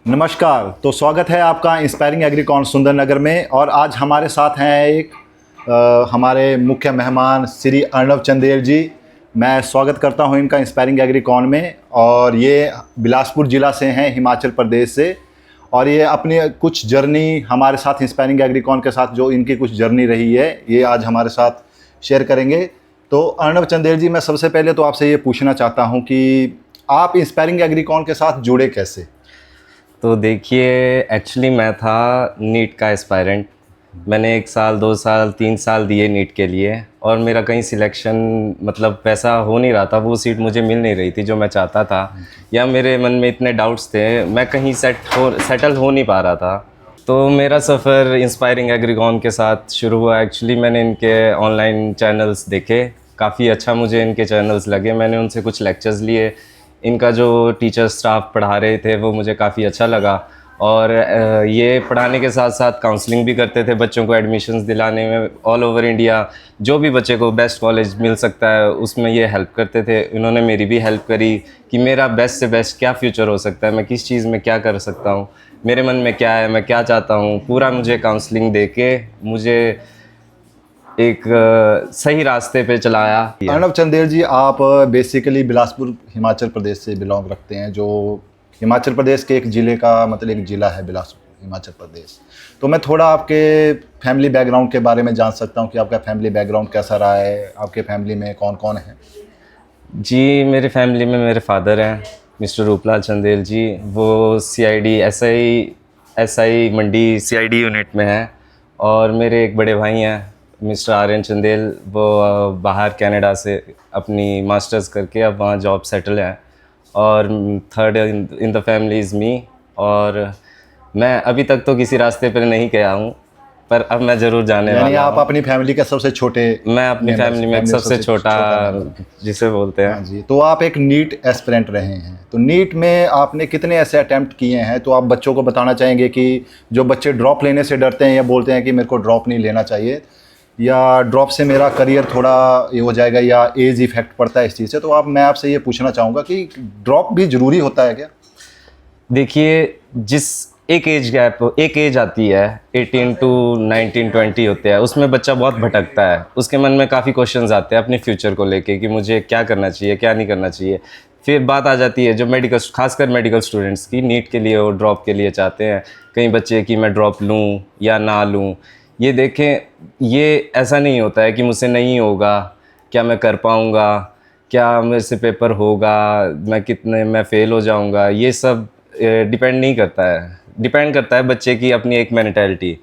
नमस्कार। तो स्वागत है आपका इंस्पायरिंग एग्रीकॉन सुंदरनगर में। और आज हमारे साथ हैं हमारे मुख्य मेहमान श्री अर्णव चंदेल जी। मैं स्वागत करता हूं इनका इंस्पायरिंग एग्रीकॉन में। और ये बिलासपुर ज़िला से हैं, हिमाचल प्रदेश से। और ये अपनी कुछ जर्नी हमारे साथ इंस्पायरिंग एग्रीकॉन के साथ जो इनकी कुछ जर्नी रही है ये आज हमारे साथ शेयर करेंगे। तो अर्णव चंदेल जी, मैं सबसे पहले तो आपसे ये पूछना चाहता हूँ कि आप इंस्पायरिंग एग्रीकॉन के साथ जुड़े कैसे? तो देखिए, एक्चुअली मैं था नीट का एस्पायरेंट। मैंने 1 साल 2 साल 3 साल दिए नीट के लिए, और मेरा कहीं सिलेक्शन मतलब वैसा हो नहीं रहा था। वो सीट मुझे मिल नहीं रही थी जो मैं चाहता था, या मेरे मन में इतने डाउट्स थे, मैं कहीं सेटल हो नहीं पा रहा था। तो मेरा सफ़र इंस्पायरिंग एग्रीकॉन के साथ शुरू हुआ। एक्चुअली मैंने इनके ऑनलाइन चैनल्स देखे, काफ़ी अच्छा मुझे इनके चैनल्स लगे। मैंने उनसे कुछ लेक्चर्स लिए। इनका जो टीचर स्टाफ पढ़ा रहे थे वो मुझे काफ़ी अच्छा लगा। और ये पढ़ाने के साथ साथ काउंसलिंग भी करते थे बच्चों को एडमिशन्स दिलाने में। ऑल ओवर इंडिया जो भी बच्चे को बेस्ट कॉलेज मिल सकता है उसमें ये हेल्प करते थे। इन्होंने मेरी भी हेल्प करी कि मेरा बेस्ट से बेस्ट क्या फ्यूचर हो सकता है, मैं किस चीज़ में क्या कर सकता हूँ, मेरे मन में क्या है, मैं क्या चाहता हूँ। पूरा मुझे काउंसलिंग दे के मुझे एक सही रास्ते पे चलाया। अर्णव चंदेल जी, आप बेसिकली बिलासपुर हिमाचल प्रदेश से बिलोंग रखते हैं, जो हिमाचल प्रदेश के एक ज़िले का मतलब एक ज़िला है बिलासपुर, हिमाचल प्रदेश। तो मैं थोड़ा आपके फैमिली बैकग्राउंड के बारे में जान सकता हूँ कि आपका फैमिली बैकग्राउंड कैसा रहा है, आपके फैमिली में कौन कौन है? जी, मेरे फैमिली में मेरे फादर हैं मिस्टर रूपलाल चंदेल जी। वो सीआईडी एसआई मंडी सीआईडी यूनिट में हैं। और मेरे एक बड़े भाई हैं मिस्टर आर्यन चंदेल। वो बाहर कनाडा से अपनी मास्टर्स करके अब वहाँ जॉब सेटल है। और third in the family is me. और मैं अभी तक तो किसी रास्ते पर नहीं गया हूँ, पर अब मैं ज़रूर जाने यानी वाला आप हूँ। अपनी फैमिली के सबसे छोटे? मैं अपनी फैमिली में सबसे छोटा जिसे बोलते हैं। हाँ जी। तो आप एक नीट एस्पिरेंट रहे हैं, तो नीट में आपने कितने ऐसे अटैम्प्ट किए हैं? तो आप बच्चों को बताना चाहेंगे कि जो बच्चे ड्रॉप लेने से डरते हैं या बोलते हैं कि मेरे को ड्रॉप नहीं लेना चाहिए, या ड्रॉप से मेरा करियर थोड़ा ये हो जाएगा, या एज इफेक्ट पड़ता है इस चीज़ से, तो मैं आपसे ये पूछना चाहूँगा कि ड्रॉप भी ज़रूरी होता है क्या? देखिए, एक एज आती है 18 टू 19 20 होते हैं, उसमें बच्चा बहुत भटकता है। उसके मन में काफ़ी क्वेश्चंस आते हैं अपने फ्यूचर को लेके कि मुझे क्या करना चाहिए, क्या नहीं करना चाहिए। फिर बात आ जाती है जो खासकर मेडिकल स्टूडेंट्स की, नीट के लिए और ड्रॉप के लिए चाहते हैं कई बच्चे कि मैं ड्रॉप लूँ या ना लूँ। ये देखें, ये ऐसा नहीं होता है कि मुझसे नहीं होगा, क्या मैं कर पाऊँगा, क्या मेरे से पेपर होगा, मैं फ़ेल हो जाऊँगा। ये सब डिपेंड नहीं करता है। डिपेंड करता है बच्चे की अपनी एक मेंटालिटी।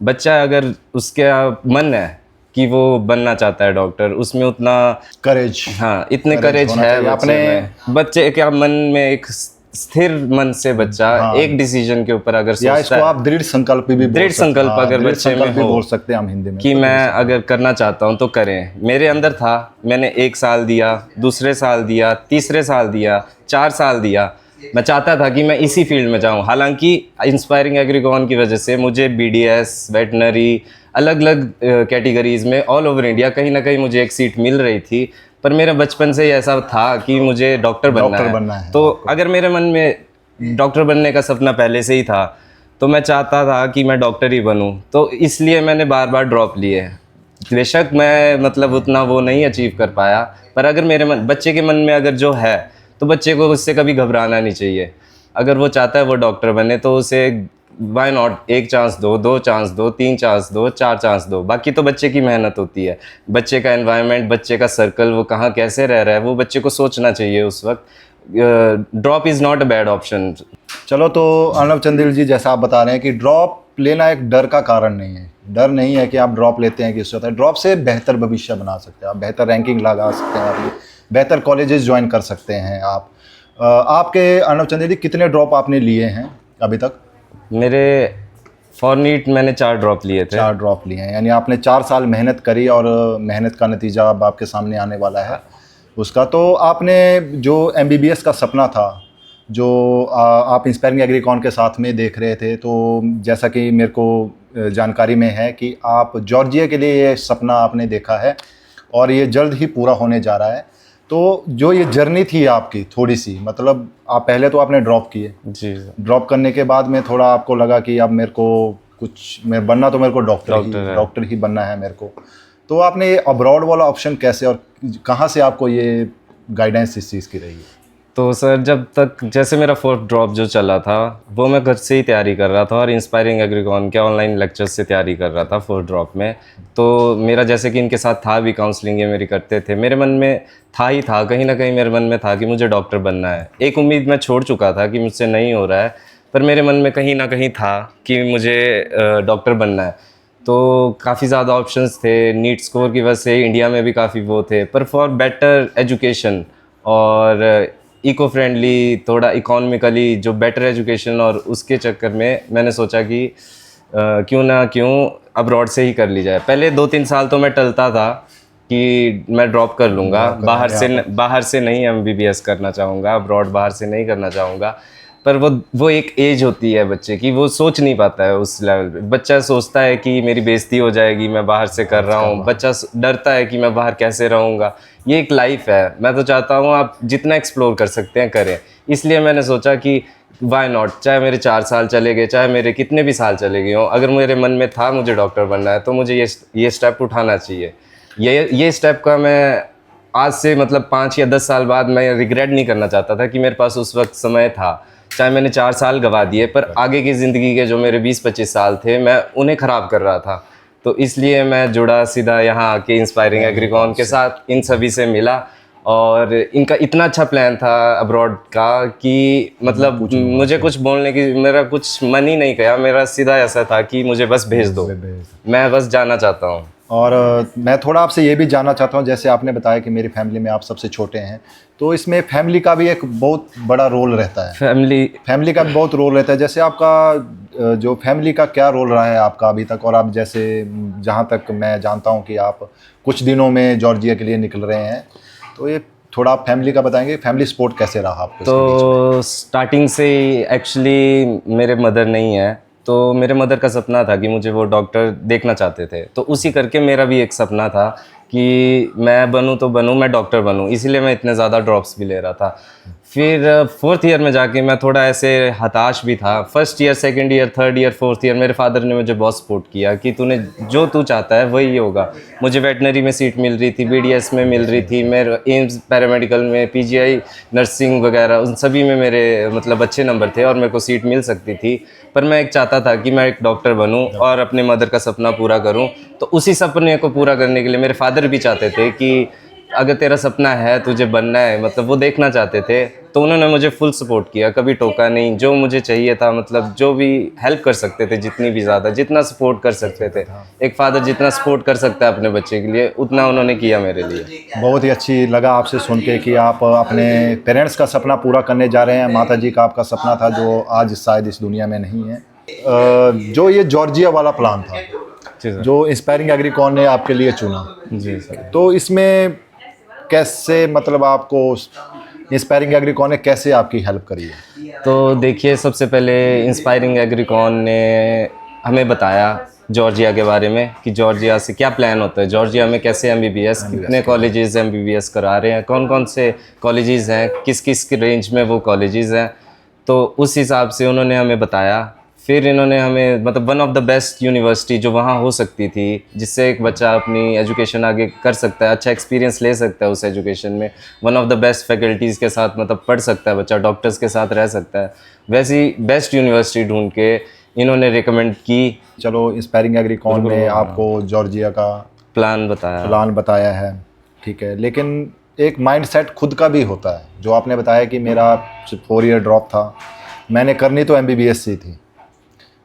बच्चा अगर उसका मन है कि वो बनना चाहता है डॉक्टर, उसमें उतना करेज, हाँ, इतने करेज है बच्चे के मन में एक स्थिर मन से बच्चा एक डिसीजन के ऊपर अगर या सोचता इसको है, आप दृढ़ संकल्प भी दृढ़ संकल्प अगर बच्चे में हो, बोल सकते हैं हम हिंदी में, कि मैं अगर करना चाहता हूँ तो करें। मेरे अंदर था, मैंने 1 साल दिया, दूसरे साल दिया, तीसरे साल दिया, 4 साल दिया। मैं चाहता था कि मैं इसी फील्ड में जाऊँ। हालांकि इंस्पायरिंग एग्रीकॉन की वजह से मुझे बीडीएस, वेटनरी, अलग अलग कैटेगरीज़ में ऑल ओवर इंडिया कहीं ना कहीं मुझे एक सीट मिल रही थी। पर मेरा बचपन से ही ऐसा था कि मुझे डॉक्टर बनना है। तो अगर मेरे मन में डॉक्टर बनने का सपना पहले से ही था तो मैं चाहता था कि मैं डॉक्टर ही बनूं। तो इसलिए मैंने बार बार ड्रॉप लिए। बेशक मैं मतलब उतना वो नहीं अचीव कर पाया, पर अगर बच्चे के मन में अगर जो है तो बच्चे को उससे कभी घबराना नहीं चाहिए। अगर वो चाहता है वो डॉक्टर बने तो उसे वाई नॉट, 1 चांस दो, 2 चांस दो, 3 चांस दो, 4 चांस दो। बाकी तो बच्चे की मेहनत होती है, बच्चे का एनवायरनमेंट, बच्चे का सर्कल, वो कहाँ कैसे रह रहा है, वो बच्चे को सोचना चाहिए उस वक्त। Drop is not a bad option. चलो, तो अर्णव चंदेल जी, जैसा आप बता रहे हैं कि ड्रॉप लेना एक डर का कारण नहीं है। डर नहीं है कि आप ड्रॉप लेते हैं कि इससे होता है। ड्रॉप से बेहतर भविष्य बना सकते हैं आप, बेहतर रैंकिंग लगा सकते हैं आप, बेहतर कॉलेजेस ज्वाइन कर सकते हैं आप। आपके अर्णव चंदेल जी, कितने ड्रॉप आपने लिए हैं अभी तक? मेरे फॉर नीट मैंने 4 ड्रॉप लिए थे। 4 ड्रॉप लिए हैं, यानी आपने 4 साल मेहनत करी और मेहनत का नतीजा अब आपके सामने आने वाला है उसका। तो आपने जो एमबीबीएस का सपना था, जो आप इंस्पायरिंग एग्रीकॉन के साथ में देख रहे थे, तो जैसा कि मेरे को जानकारी में है कि आप जॉर्जिया के लिए ये सपना आपने देखा है और ये जल्द ही पूरा होने जा रहा है। तो जो ये जर्नी थी आपकी थोड़ी सी, मतलब आप पहले तो आपने ड्रॉप किए, जी सर। ड्रॉप करने के बाद में थोड़ा आपको लगा कि अब मेरे को कुछ मैं बनना, तो मेरे को डॉक्टर ही बनना है मेरे को। तो आपने ये अब्रॉड वाला ऑप्शन कैसे और कहाँ से आपको ये गाइडेंस इस चीज़ की रही है? तो सर जब तक जैसे मेरा फोर्थ ड्रॉप जो चला था वो मैं घर से ही तैयारी कर रहा था और इंस्पायरिंग एग्रीकॉन के ऑनलाइन लेक्चर से तैयारी कर रहा था फोर्थ ड्रॉप में। तो मेरा जैसे कि इनके साथ था भी, काउंसलिंग ये मेरी करते थे, मेरे मन में था कहीं ना कहीं मेरे मन में था कि मुझे डॉक्टर बनना है। एक उम्मीद मैं छोड़ चुका था कि मुझसे नहीं हो रहा है, पर मेरे मन में कहीं ना कहीं था कि मुझे डॉक्टर बनना है। तो काफ़ी ज़्यादा ऑप्शंस थे, नीट स्कोर की वजह से इंडिया में भी काफ़ी वो थे, पर फॉर बेटर एजुकेशन और इको फ्रेंडली, थोड़ा इकोनॉमिकली जो बेटर एजुकेशन, और उसके चक्कर में मैंने सोचा कि क्यों अब्रॉड से ही कर ली जाए। पहले 2-3 साल तो मैं टलता था कि मैं ड्रॉप कर लूँगा, बाहर से नहीं एमबीबीएस करना चाहूँगा, अब्रॉड बाहर से नहीं करना चाहूँगा। पर वो एक एज होती है बच्चे की, वो सोच नहीं पाता है उस लेवल पे। बच्चा सोचता है कि मेरी बेइज्जती हो जाएगी, मैं बाहर से कर रहा हूँ, बच्चा डरता है कि मैं बाहर कैसे रहूँगा। ये एक लाइफ है, मैं तो चाहता हूँ आप जितना एक्सप्लोर कर सकते हैं करें। इसलिए मैंने सोचा कि वाई नॉट, चाहे मेरे 4 साल चले गए, चाहे मेरे कितने भी साल चले गए हों, अगर मेरे मन में था मुझे डॉक्टर बनना है तो मुझे ये स्टेप उठाना चाहिए। ये स्टेप का मैं आज से मतलब 5 या 10 साल बाद मैं रिग्रेट नहीं करना चाहता था कि मेरे पास उस वक्त समय था। चाहे मैंने 4 साल गंवा दिए, पर आगे की ज़िंदगी के जो मेरे 20-25 साल थे मैं उन्हें ख़राब कर रहा था। तो इसलिए मैं जुड़ा सीधा यहाँ आके इंस्पायरिंग एग्रीकॉन के साथ, इन सभी से मिला। और इनका इतना अच्छा प्लान था अब्रॉड का कि मतलब मुझे कुछ बोलने की, मेरा कुछ मन ही नहीं किया, मेरा सीधा ऐसा था कि मुझे बस भेज दो, मैं बस जाना चाहता हूँ। और मैं थोड़ा आपसे ये भी जानना चाहता हूँ, जैसे आपने बताया कि मेरी फैमिली में आप सबसे छोटे हैं, तो इसमें फैमिली का भी एक बहुत बड़ा रोल रहता है। फैमिली का भी बहुत रोल रहता है। जैसे आपका जो फैमिली का क्या रोल रहा है आपका अभी तक, और आप जैसे जहाँ तक मैं जानता हूँ कि आप कुछ दिनों में जॉर्जिया के लिए निकल रहे हैं, तो ये थोड़ा आप फैमिली का बताएंगे, फैमिली सपोर्ट कैसे रहा आपको? तो स्टार्टिंग से एक्चुअली मेरे मदर नहीं है, तो मेरे मदर का सपना था कि मुझे वो डॉक्टर देखना चाहते थे, तो उसी करके मेरा भी एक सपना था कि मैं बनूं तो बनूं, मैं डॉक्टर बनूं, इसीलिए मैं इतने ज़्यादा ड्रॉप्स भी ले रहा था। फिर 4th ईयर में जाके मैं थोड़ा ऐसे हताश भी था। 1st year, 2nd year, 3rd year, 4th year मेरे फादर ने मुझे बहुत सपोर्ट किया कि तूने जो तू चाहता है वही होगा। मुझे वेटनरी में सीट मिल रही थी, बीडीएस में मिल रही थी, मेरे एम्स पैरामेडिकल में, पीजीआई नर्सिंग वगैरह, उन सभी में मेरे मतलब अच्छे नंबर थे और मेरे को सीट मिल सकती थी। पर मैं एक चाहता था कि मैं एक डॉक्टर बनूं और अपने मदर का सपना पूरा करूं। तो उसी सपने को पूरा करने के लिए मेरे फादर भी चाहते थे कि अगर तेरा सपना है, तुझे बनना है, मतलब वो देखना चाहते थे, तो उन्होंने मुझे फुल सपोर्ट किया, कभी टोका नहीं। जो मुझे चाहिए था, मतलब जो भी हेल्प कर सकते थे, जितनी भी ज़्यादा, जितना सपोर्ट कर सकते थे, एक फादर जितना सपोर्ट कर सकता है अपने बच्चे के लिए, उतना उन्होंने किया मेरे लिए। बहुत ही अच्छी लगा आपसे सुन के कि आप अपने पेरेंट्स का सपना पूरा करने जा रहे हैं। माता जी का आपका सपना था जो आज शायद इस दुनिया में नहीं है। जो ये जॉर्जिया वाला प्लान था, जो इंस्पायरिंग एग्रीकॉन ने आपके लिए चुना, जी सर, तो इसमें कैसे, मतलब आपको इंस्पायरिंग एग्रीकॉन ने कैसे आपकी हेल्प करी है? तो देखिए, सबसे पहले इंस्पायरिंग एग्रीकॉन ने हमें बताया जॉर्जिया के बारे में कि जॉर्जिया से क्या प्लान होता है, जॉर्जिया में कैसे एमबीबीएस, कितने कॉलेजेस एमबीबीएस करा रहे हैं, कौन कौन से कॉलेजेस हैं, किस किस रेंज में वो कॉलेजेस हैं। तो उस हिसाब से उन्होंने हमें बताया। फिर इन्होंने हमें मतलब one of the best university जो वहाँ हो सकती थी, जिससे एक बच्चा अपनी एजुकेशन आगे कर सकता है, अच्छा एक्सपीरियंस ले सकता है उस एजुकेशन में, one of the best faculties के साथ मतलब पढ़ सकता है बच्चा, डॉक्टर्स के साथ रह सकता है, वैसी बेस्ट यूनिवर्सिटी ढूंढ के इन्होंने रिकमेंड की। चलो, इंस्पायरिंग एग्रीकॉन ने आपको जॉर्जिया का प्लान बताया है, ठीक है, लेकिन एक माइंडसेट खुद का भी होता है। जो आपने बताया कि मेरा 4 ईयर ड्रॉप था, मैंने करनी तो एमबीबीएस सी थी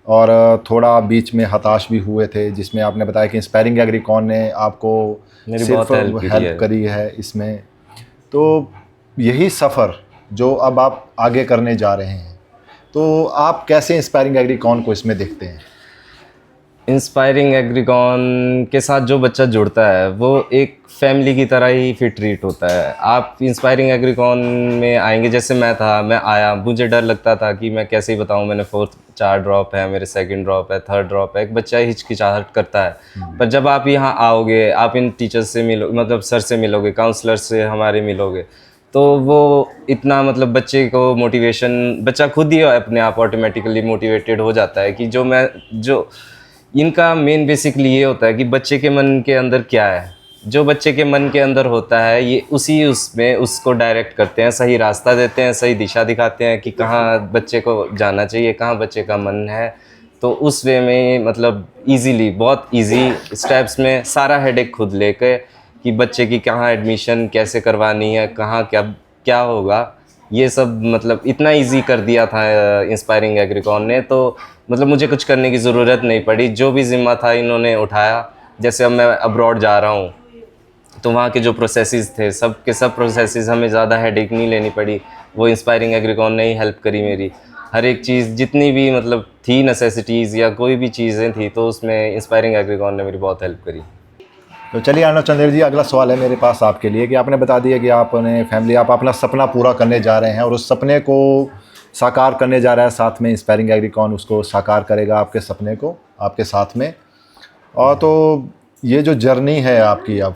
और थोड़ा बीच में हताश भी हुए थे, जिसमें आपने बताया कि इंस्पायरिंग एग्रीकॉन ने आपको सिर्फ हेल्प करी है इसमें। तो यही सफ़र जो अब आप आगे करने जा रहे हैं, तो आप कैसे इंस्पायरिंग एग्रीकॉन को इसमें देखते हैं? इंस्पायरिंग एग्रीकॉन के साथ जो बच्चा जुड़ता है वो एक फैमिली की तरह ही फिर ट्रीट होता है। आप इंस्पायरिंग एग्रीकॉन में आएंगे, जैसे मैं आया, मुझे डर लगता था कि मैं कैसे ही बताऊं, मैंने फोर्थ 4 ड्रॉप है, मेरे सेकंड ड्रॉप है, थर्ड ड्रॉप है, एक बच्चा हिचकिचाहट करता है। पर जब आप यहाँ आओगे, आप इन टीचर्स से मिलो, मतलब सर से मिलोगे, काउंसलर से हमारे मिलोगे, तो वो इतना मतलब बच्चे को मोटिवेशन, बच्चा खुद ही अपने आप ऑटोमेटिकली मोटिवेटेड हो जाता है कि जो इनका मेन बेसिकली ये होता है कि बच्चे के मन के अंदर क्या है, जो बच्चे के मन के अंदर होता है ये उसी उसमें उसको डायरेक्ट करते हैं, सही रास्ता देते हैं, सही दिशा दिखाते हैं कि कहाँ बच्चे को जाना चाहिए, कहाँ बच्चे का मन है। तो उस वे में मतलब इजीली, बहुत इजी स्टेप्स में सारा हेडेक खुद लेके कि बच्चे की कहाँ एडमिशन कैसे करवानी है, कहाँ क्या क्या होगा, ये सब मतलब इतना इजी कर दिया था इंस्पायरिंग एग्रीकॉन ने। तो मतलब मुझे कुछ करने की ज़रूरत नहीं पड़ी, जो भी ज़िम्मा था इन्होंने उठाया। जैसे अब मैं अब्रॉड जा रहा हूँ तो वहाँ के जो प्रोसेसेस थे, सब के सब प्रोसेसेस हमें ज़्यादा हेडेक नहीं लेनी पड़ी, वो इंस्पायरिंग एग्रीकॉन ने ही हेल्प करी मेरी। हर एक चीज़ जितनी भी मतलब थी नेसेसिटीज़ या कोई भी चीज़ें थी, तो उसमें इंस्पायरिंग एग्रीकॉन ने मेरी बहुत हेल्प करी। तो चलिए अर्णव चंदेल जी, अगला सवाल है मेरे पास आपके लिए कि आपने बता दिया कि आपने फैमिली, आप अपना सपना पूरा करने जा रहे हैं और उस सपने को साकार करने जा रहा है, साथ में इंस्पायरिंग एग्रीकॉन उसको साकार करेगा आपके सपने को आपके साथ में। और तो ये जो जर्नी है आपकी, अब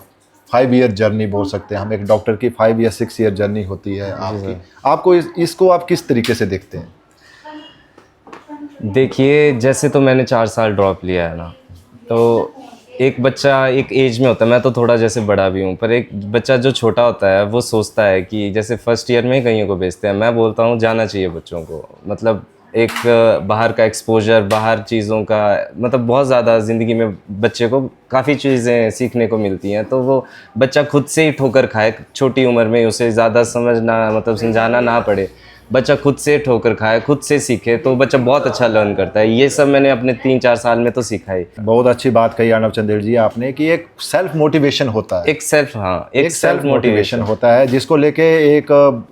5 ईयर जर्नी बोल सकते हैं हम, एक डॉक्टर की 5 या 6 ईयर जर्नी होती है आपकी, आपको इसको आप किस तरीके से देखते हैं? देखिए, जैसे तो मैंने 4 साल ड्रॉप लिया है ना, तो एक बच्चा एक एज में होता है, मैं तो थोड़ा जैसे बड़ा भी हूँ, पर एक बच्चा जो छोटा होता है वो सोचता है कि जैसे फर्स्ट ईयर में ही कहीं को भेजते हैं, मैं बोलता हूँ जाना चाहिए बच्चों को। मतलब एक बाहर का एक्सपोजर, बाहर चीज़ों का मतलब बहुत ज़्यादा ज़िंदगी में बच्चे को काफ़ी चीज़ें सीखने को मिलती हैं। तो वो बच्चा खुद से ही ठोकर खाए छोटी उम्र में, उसे ज़्यादा समझना मतलब समझाना ना पड़े, बच्चा खुद से ठोकर खाए, खुद से सीखे, तो बच्चा बहुत अच्छा लर्न करता है। ये सब मैंने अपने 3-4 साल में तो सीखा ही। बहुत अच्छी बात कही अर्णव चंदेल जी आपने कि एक सेल्फ मोटिवेशन होता है, एक सेल्फ, हाँ, एक सेल्फ मोटिवेशन होता है जिसको लेके एक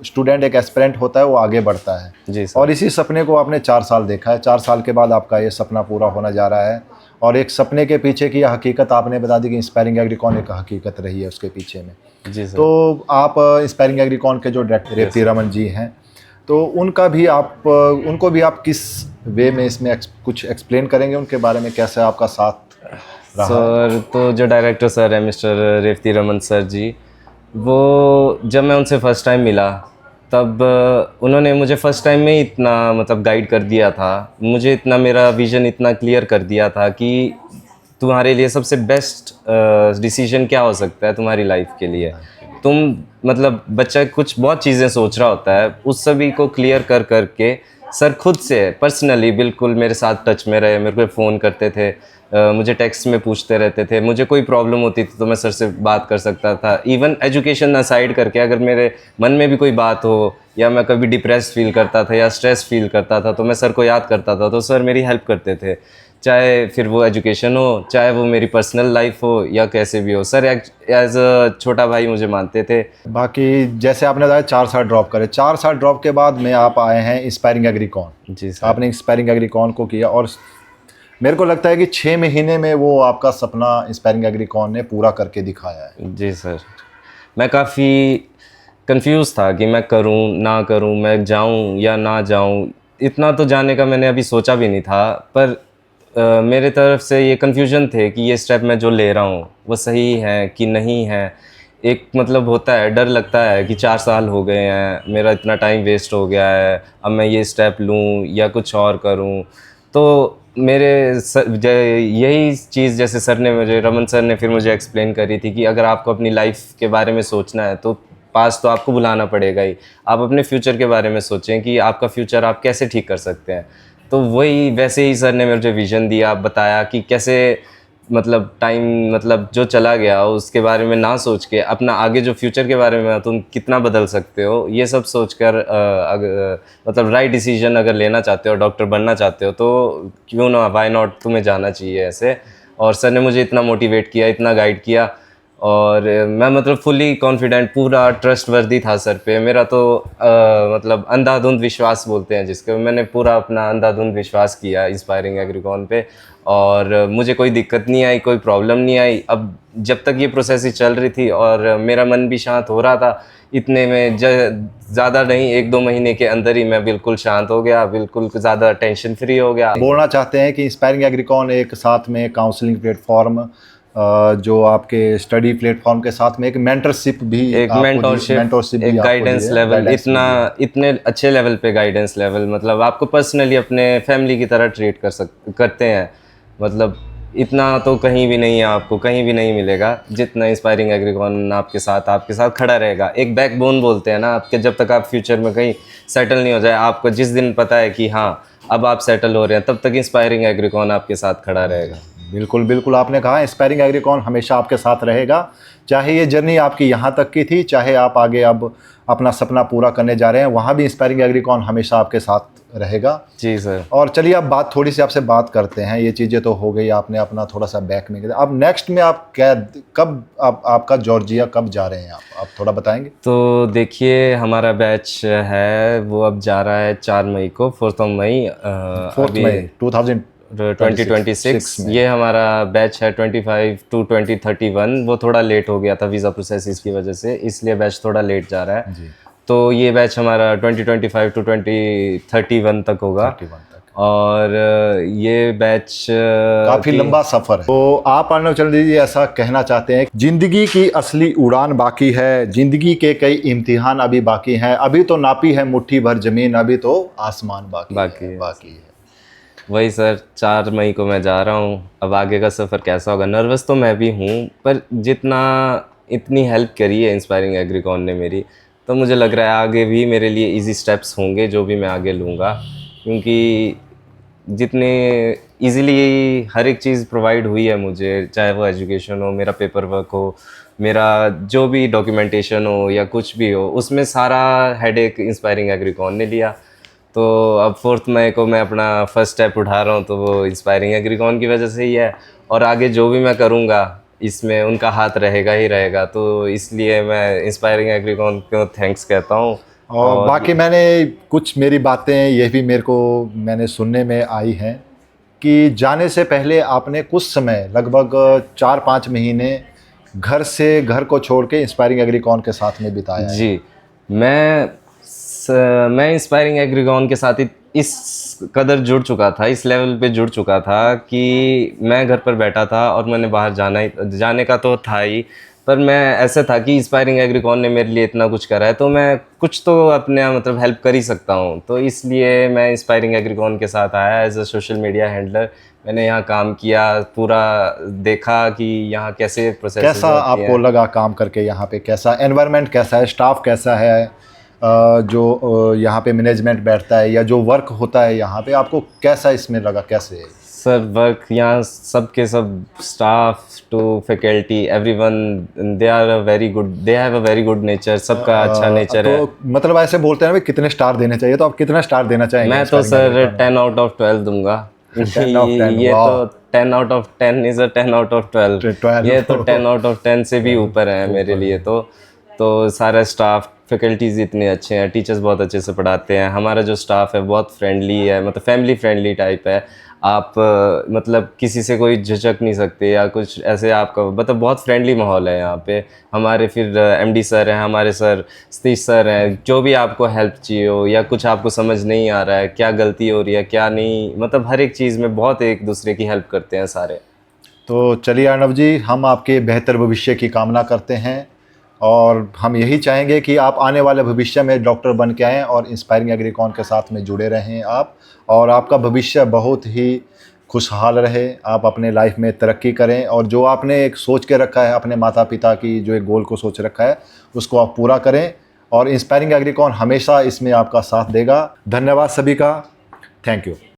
स्टूडेंट, एक एस्पिरेंट होता है, वो आगे बढ़ता है। जी सर। और इसी सपने को आपने 4 साल देखा है, 4 साल के बाद आपका ये सपना पूरा होने जा रहा है। और एक सपने के पीछे की हकीकत आपने बता दी कि इंस्पायरिंग एग्रीकॉन एक हकीकत रही है उसके पीछे में। जी सर। तो आप इंस्पायरिंग एग्रीकॉन के जो डायरेक्टर रेवती रमन जी हैं, तो उनको भी आप किस वे में इसमें कुछ एक्सप्लेन करेंगे उनके बारे में, कैसे आपका साथ रहा? सर, तो जो डायरेक्टर सर है मिस्टर रेवती रमन सर जी, वो जब मैं उनसे फ़र्स्ट टाइम मिला तब उन्होंने मुझे फ़र्स्ट टाइम में ही इतना मतलब गाइड कर दिया था, मुझे इतना मेरा विज़न इतना क्लियर कर दिया था कि तुम्हारे लिए सबसे बेस्ट डिसीजन क्या हो सकता है तुम्हारी लाइफ के लिए। तुम मतलब बच्चा कुछ बहुत चीज़ें सोच रहा होता है, उस सभी को क्लियर कर करके सर खुद से पर्सनली बिल्कुल मेरे साथ टच में रहे, मेरे को फ़ोन करते थे, मुझे टेक्स्ट में पूछते रहते थे, मुझे कोई प्रॉब्लम होती थी तो मैं सर से बात कर सकता था। इवन एजुकेशन असाइड करके अगर मेरे मन में भी कोई बात हो या मैं कभी डिप्रेस फील करता था या स्ट्रेस फील करता था तो मैं सर को याद करता था, तो सर मेरी हेल्प करते थे, चाहे फिर वो एजुकेशन हो, चाहे वो मेरी पर्सनल लाइफ हो या कैसे भी हो। सर एज अ छोटा भाई मुझे मानते थे। बाकी जैसे आपने बताया 4 साल ड्रॉप करे, 4 साल ड्रॉप के बाद में आप आए हैं इंस्पायरिंग एग्रीकॉन। जी सर। आपने इंस्पायरिंग एग्रीकॉन को किया और मेरे को लगता है कि 6 महीने में वो आपका सपना इंस्पायरिंग एग्रीकॉन ने पूरा करके दिखाया है। जी सर। मैं काफ़ी कंफ्यूज था कि मैं करूं ना करूं, मैं जाऊं या ना जाऊं। इतना तो जाने का मैंने अभी सोचा भी नहीं था, पर मेरे तरफ से ये कन्फ्यूजन थे कि ये स्टेप मैं जो ले रहा हूँ वो सही है कि नहीं है। एक मतलब होता है, डर लगता है कि 4 साल हो गए हैं, मेरा इतना टाइम वेस्ट हो गया है, अब मैं ये स्टेप लूँ या कुछ और करूँ। तो मेरे यही चीज़ जैसे सर ने मुझे, रमन सर ने फिर मुझे एक्सप्लेन करी थी कि अगर आपको अपनी लाइफ के बारे में सोचना है तो पास तो आपको बुलाना पड़ेगा ही, आप अपने फ्यूचर के बारे में सोचें कि आपका फ्यूचर आप कैसे ठीक कर सकते हैं। तो वही वैसे ही सर ने मुझे विज़न दिया, बताया कि कैसे मतलब टाइम मतलब जो चला गया उसके बारे में ना सोच के अपना आगे जो फ्यूचर के बारे में तुम कितना बदल सकते हो, ये सब सोचकर मतलब राइट डिसीजन अगर लेना चाहते हो, डॉक्टर बनना चाहते हो, तो क्यों ना, वाई नॉट, तुम्हें जाना चाहिए ऐसे। और सर ने मुझे इतना मोटिवेट किया, इतना गाइड किया, और मैं मतलब फुली कॉन्फिडेंट, पूरा ट्रस्टवर्दी था सर पे मेरा। तो मतलब अंधाधुंध विश्वास बोलते हैं जिसके, मैंने पूरा अपना अंधाधुंध विश्वास किया इंस्पायरिंग एग्रीकॉन पे, और मुझे कोई दिक्कत नहीं आई, कोई प्रॉब्लम नहीं आई। अब जब तक ये प्रोसेस ही चल रही थी और मेरा मन भी शांत हो रहा था, इतने में ज़्यादा नहीं 1-2 महीने के अंदर ही मैं बिल्कुल शांत हो गया, बिल्कुल ज़्यादा टेंशन फ्री हो गया। बोलना चाहते हैं कि इंस्पायरिंग एग्रीकॉन एक साथ में काउंसलिंग प्लेटफॉर्म, जो आपके स्टडी प्लेटफॉर्म के साथ में एक मेंटरशिप भी, एक मेंटोरशिप, एक गाइडेंस लेवल, इतने अच्छे लेवल पे गाइडेंस लेवल, मतलब आपको पर्सनली अपने फैमिली की तरह ट्रीट करते हैं। मतलब इतना तो कहीं भी नहीं है, आपको कहीं भी नहीं मिलेगा जितना इंस्पायरिंग एग्रीकॉन आपके साथ खड़ा रहेगा। एक बैकबोन बोलते हैं ना आपके, जब तक आप फ्यूचर में कहीं सेटल नहीं हो जाए, आपको जिस दिन पता है कि हाँ अब आप सेटल हो रहे हैं, तब तक इंस्पायरिंग एग्रीकॉन आपके साथ खड़ा रहेगा। बिल्कुल बिल्कुल, आपने कहा इंस्पायरिंग एग्रीकॉन हमेशा आपके साथ रहेगा। चाहे ये जर्नी आपकी यहाँ तक की थी, चाहे आप आगे अब अपना सपना पूरा करने जा रहे हैं, वहाँ भी इंस्पायरिंग एग्रीकॉन हमेशा आपके साथ रहेगा। जी सर। और चलिए अब थोड़ी सी आपसे बात करते हैं। ये चीज़ें तो हो गई, आपने अपना थोड़ा सा बैक में किया। अब नेक्स्ट में आप कब आपका जॉर्जिया कब जा रहे हैं आप थोड़ा बताएंगे? तो देखिए हमारा बैच है वो अब जा रहा है 4 मई को, 4 मई 4 मई 2026 ये हमारा बैच है। 25 to 2031 वो थोड़ा लेट हो गया था वीज़ा प्रोसेस की वजह से, इसलिए बैच थोड़ा लेट जा रहा है। तो ये बैच हमारा 2025 to 2031 तक होगा। और ये बैच काफ़ी लंबा सफ़र है। तो आप अर्नव चंदेल जी ऐसा कहना चाहते हैं, जिंदगी की असली उड़ान बाकी है, जिंदगी के कई इम्तिहान अभी बाकी हैं, अभी तो नापी है मुट्ठी भर ज़मीन, अभी तो आसमान बाकी है। वही सर, 4 मई को मैं जा रहा हूँ। अब आगे का सफ़र कैसा होगा, नर्वस तो मैं भी हूँ, पर इतनी हेल्प करी है इंस्पायरिंग एग्रीकॉन ने मेरी, तो मुझे लग रहा है आगे भी मेरे लिए इजी स्टेप्स होंगे जो भी मैं आगे लूँगा। क्योंकि जितने इजीली हर एक चीज़ प्रोवाइड हुई है मुझे, चाहे वो एजुकेशन हो, मेरा पेपर वर्क हो, मेरा जो भी डॉक्यूमेंटेशन हो या कुछ भी हो, उसमें सारा हेडेक इंस्पायरिंग एग्रीकॉन ने लिया। तो अब 4 मई को मैं अपना फर्स्ट स्टेप उठा रहा हूँ, तो वो इंस्पायरिंग एग्रीकॉन की वजह से ही है। और आगे जो भी मैं करूँगा इसमें उनका हाथ रहेगा ही रहेगा, तो इसलिए मैं इंस्पायरिंग एग्रीकॉन को थैंक्स कहता हूँ। और बाकी मेरी बातें ये भी मैंने सुनने में आई हैं कि जाने से पहले आपने कुछ समय लगभग 4-5 महीने घर को छोड़ के इंस्पायरिंग एग्रीकॉन के साथ में बिताया है। जी, मैं इंस्पायरिंग एग्रीकॉन के साथ इस कदर जुड़ चुका था, इस लेवल पे जुड़ चुका था कि मैं घर पर बैठा था और मैंने बाहर जाने का तो था ही, पर मैं ऐसे था कि इंस्पायरिंग एग्रीकॉन ने मेरे लिए इतना कुछ करा है, तो मैं कुछ तो अपने मतलब हेल्प कर ही सकता हूँ। तो इसलिए मैं इंस्पायरिंग एग्रीकॉन के साथ आया as a social media handler. मैंने यहाँ काम किया, पूरा देखा कि यहाँ कैसे प्रोसेस, कैसा आपको लगा काम करके, यहाँ पे कैसा एनवायरनमेंट, कैसा है स्टाफ, कैसा है जो यहाँ पे मैनेजमेंट बैठता है या जो वर्क होता है यहाँ पे, आपको कैसा इसमें लगा, कैसे है? सर वर्क यहाँ सबके सब staff to faculty everyone they have a very good nature, सबका अच्छा नेचर है। तो मतलब ऐसे बोलते हैं कितने स्टार देने चाहिए, तो आप कितना स्टार देना चाहेंगे? मैं तो सर 10 out of 12 दूंगा। 10 out of 10, ये तो 10 out of 10 is a 10 out of 12। ये तो 10 out of 10 से भी ऊपर है मेरे लिए। तो सारा स्टाफ, फैकल्टीज़ इतने अच्छे हैं, टीचर्स बहुत अच्छे से पढ़ाते हैं, हमारा जो स्टाफ है बहुत फ्रेंडली है, मतलब फैमिली फ्रेंडली टाइप है। आप मतलब किसी से कोई झिझक नहीं सकते या कुछ ऐसे, आपका मतलब बहुत फ्रेंडली माहौल है यहाँ पे। हमारे फिर एमडी सर हैं, हमारे सर सतीश सर हैं, जो भी आपको हेल्प चाहिए हो या कुछ आपको समझ नहीं आ रहा है, क्या गलती हो रही है क्या नहीं, मतलब हर एक चीज़ में बहुत एक दूसरे की हेल्प करते हैं सारे। तो चलिए अर्नव जी, हम आपके बेहतर भविष्य की कामना करते हैं और हम यही चाहेंगे कि आप आने वाले भविष्य में डॉक्टर बन के आएँ और इंस्पायरिंग एग्रीकॉन के साथ में जुड़े रहें आप, और आपका भविष्य बहुत ही खुशहाल रहे, आप अपने लाइफ में तरक्की करें, और जो आपने एक सोच के रखा है अपने माता पिता की जो एक गोल को सोच रखा है उसको आप पूरा करें, और इंस्पायरिंग एग्रीकॉन हमेशा इसमें आपका साथ देगा। धन्यवाद सभी का, थैंक यू।